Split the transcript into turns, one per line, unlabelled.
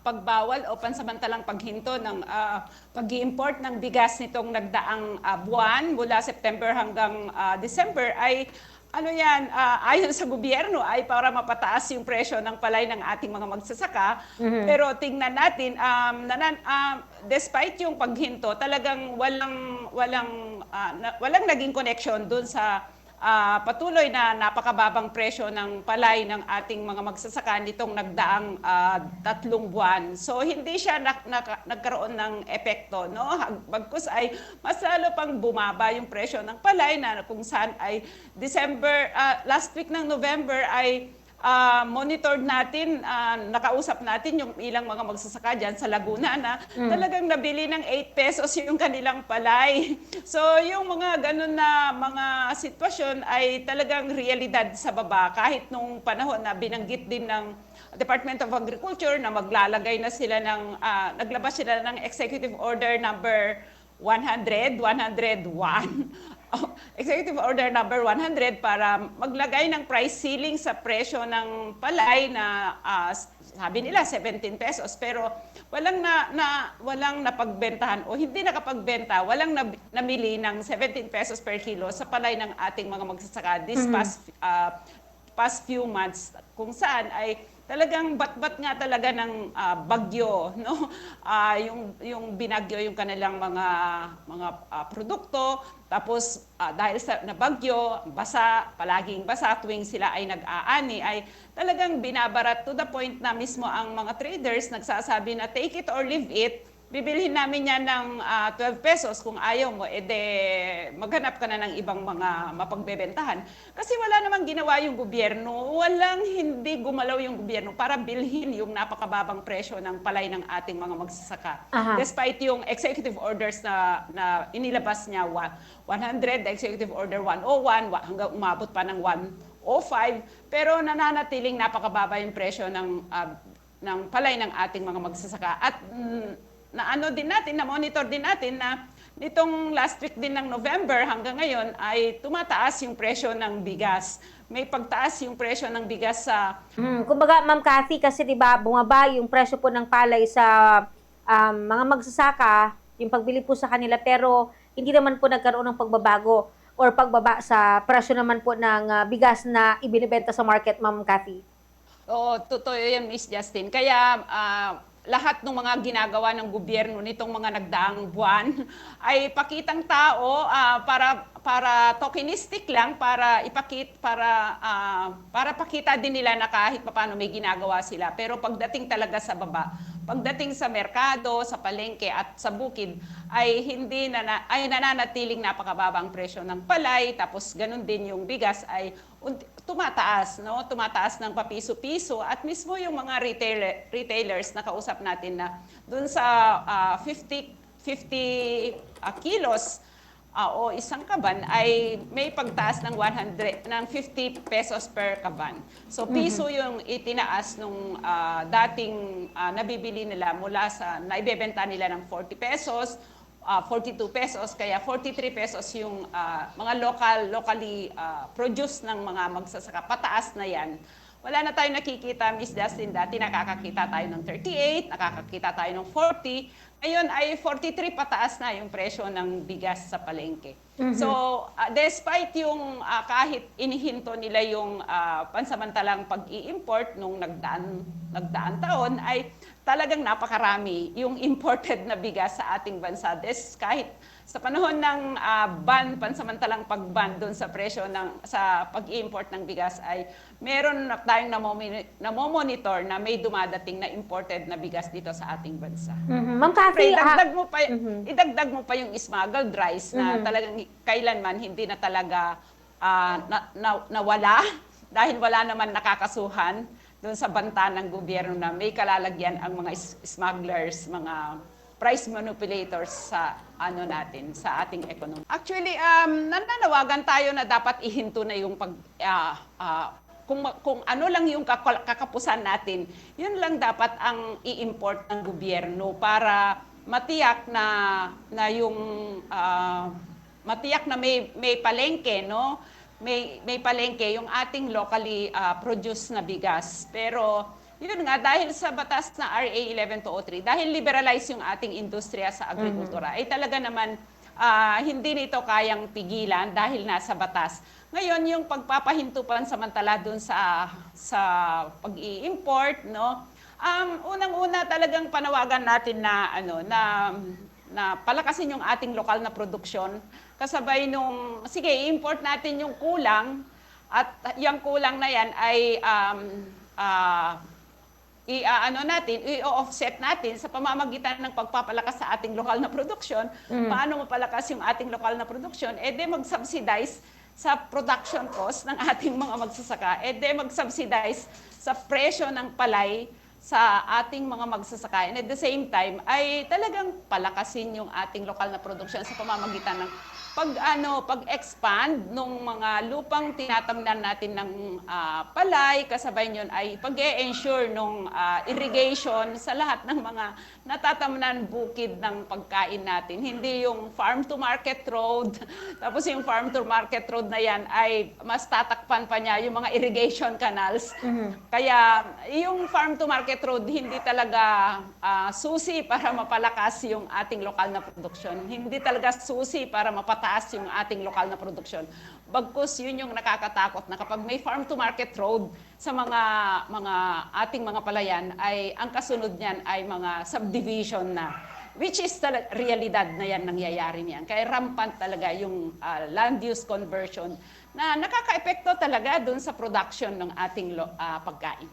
pagbawal o pansamantalang paghinto ng pag-i-import ng bigas nitong nagdaang buwan mula September hanggang December ay ano yan, ayon sa gobyerno ay para mapataas yung presyo ng palay ng ating mga magsasaka.
Mhm.
Pero tingnan natin, despite yung paghinto, talagang walang naging connection dun sa patuloy na napakababang presyo ng palay ng ating mga magsasaka nitong nagdaang 3 buwan. So hindi siya nagkaroon ng epekto, no? Bagkus ay mas lalo pang bumaba yung presyo ng palay na kung saan ay last week ng November ay monitored natin, nakausap natin yung ilang mga magsasaka dyan sa Laguna na talagang nabili ng 8 pesos yung kanilang palay. So yung mga ganun na mga sitwasyon ay talagang realidad sa baba. Kahit nung panahon na binanggit din ng Department of Agriculture na maglalagay na sila naglabas sila ng Executive Order number 100, 101. Executive Order number 100 para maglagay ng price ceiling sa presyo ng palay na sabi nila 17 pesos pero walang napagbentahan o hindi nakapagbenta, walang namili ng 17 pesos per kilo sa palay ng ating mga magsasaka this past few months kung saan ay talagang batbat nga talaga ng bagyo, no? Yung binagyo yung kanilang mga produkto, tapos dahil sa nabagyo, palaging basa tuwing sila ay nag-aani, ay talagang binabarat to the point na mismo ang mga traders nagsasabi na take it or leave it. Bibilhin namin yan ng 12 pesos kung ayaw mo, maghanap ka na ng ibang mga mapagbebentahan. Kasi wala namang ginawa yung gobyerno, hindi gumalaw yung gobyerno para bilhin yung napakababang presyo ng palay ng ating mga magsasaka.
Aha.
Despite yung executive orders na inilabas niya, 100, executive order 101, hanggang umabot pa ng 105, pero nananatiling napakababa yung presyo ng palay ng ating mga magsasaka. At na-monitor din natin na nitong last week din ng November hanggang ngayon ay tumataas yung presyo ng bigas. May pagtaas yung presyo ng bigas sa...
Kumbaga, Ma'am Cathy, kasi 'di ba bumaba yung presyo po ng palay sa mga magsasaka, yung pagbili po sa kanila, pero hindi naman po nagkaroon ng pagbabago or pagbaba sa presyo naman po ng bigas na ibinebenta sa market, Ma'am Cathy.
Oo, totoo yan, Miss Justin. Kaya lahat ng mga ginagawa ng gobyerno nitong mga nagdaang buwan ay pakitang tao para tokenistic lang para pakita din nila na kahit paano may ginagawa sila. Pero pagdating talaga sa baba, pagdating sa merkado, sa palengke at sa bukid ay ay nananatiling napakababang presyo ng palay, tapos ganun din yung bigas ay tumataas, no? Tumataas ng papiso-piso at mismo yung mga retailers na kausap natin na dun sa 50 kilos o isang kaban ay may pagtaas ng 50 pesos per kaban. So piso yung itinaas nung dating nabibili nila mula sa naibebenta nila ng 40 pesos, 42 pesos, kaya 43 pesos yung mga locally produced ng mga magsasaka. Pataas na yan. Wala na tayong nakikita, Miss Justin, dati nakakakita tayo ng 38, nakakakita tayo ng 40. Ngayon ay 43 pataas na yung presyo ng bigas sa palengke. So, despite yung kahit inihinto nila yung pansamantalang pag-i-import nung nagdaan taon, ay talagang napakarami yung imported na bigas sa ating bansa. Kahit sa panahon ng pansamantalang pag-ban doon sa presyo sa pag-i-import ng bigas ay meron na tayong namomonitor na may dumadating na imported na bigas dito sa ating bansa.
Ma'am Cathy,
Idagdag mo pa yung smuggled rice na talagang kailanman hindi na talaga nawala dahil wala naman nakakasuhan doon sa banta ng gobyerno na may kalalagyan ang mga smugglers, mga price manipulators sa sa ating economy. Actually, nananawagan tayo na dapat ihinto na yung kung ano lang yung kakapusan natin, yun lang dapat ang i-import ng gobyerno para matiyak na yung matiyak na may palengke, no? May palengke yung ating locally produced na bigas. Pero yun nga, dahil sa batas na RA 11203, dahil liberalize yung ating industriya sa agrikultura, ay talaga naman hindi nito kayang pigilan dahil nasa batas. Ngayon, yung pagpapahinto pansamantala dun sa pag-i-import, no? Unang-una talagang panawagan natin na na palakasin yung ating lokal na produksyon. Kasabay nung, sige, i-import natin yung kulang at yung kulang na yan ay i-offset natin sa pamamagitan ng pagpapalakas sa ating lokal na produksyon. Paano mapalakas yung ating lokal na produksyon? E de mag-subsidize sa production cost ng ating mga magsasaka. E de mag-subsidize sa presyo ng palay sa ating mga magsasaka. And at the same time, ay talagang palakasin yung ating lokal na produksyon sa pamamagitan ng pag-expand ng mga lupang tinatamnan natin ng palay, kasabay nyon ay pag-e-ensure ng irrigation sa lahat ng mga natatamnan bukid ng pagkain natin. Hindi yung farm to market road, tapos yung farm to market road na yan ay mas tatakpan pa niya yung mga irrigation canals. Kaya yung farm to market road hindi talaga susi para mapalakas yung ating lokal na produksyon. Hindi talaga susi para mapataas yung ating lokal na produksyon. Bagkus yun yung nakakatakot na kapag may farm to market road sa mga ating mga palayan ay ang kasunod niyan ay mga subdivision na, which is realidad na yan nangyayari niyan. Kaya rampant talaga yung land use conversion na nakaka-epekto talaga dun sa production ng ating pagkain.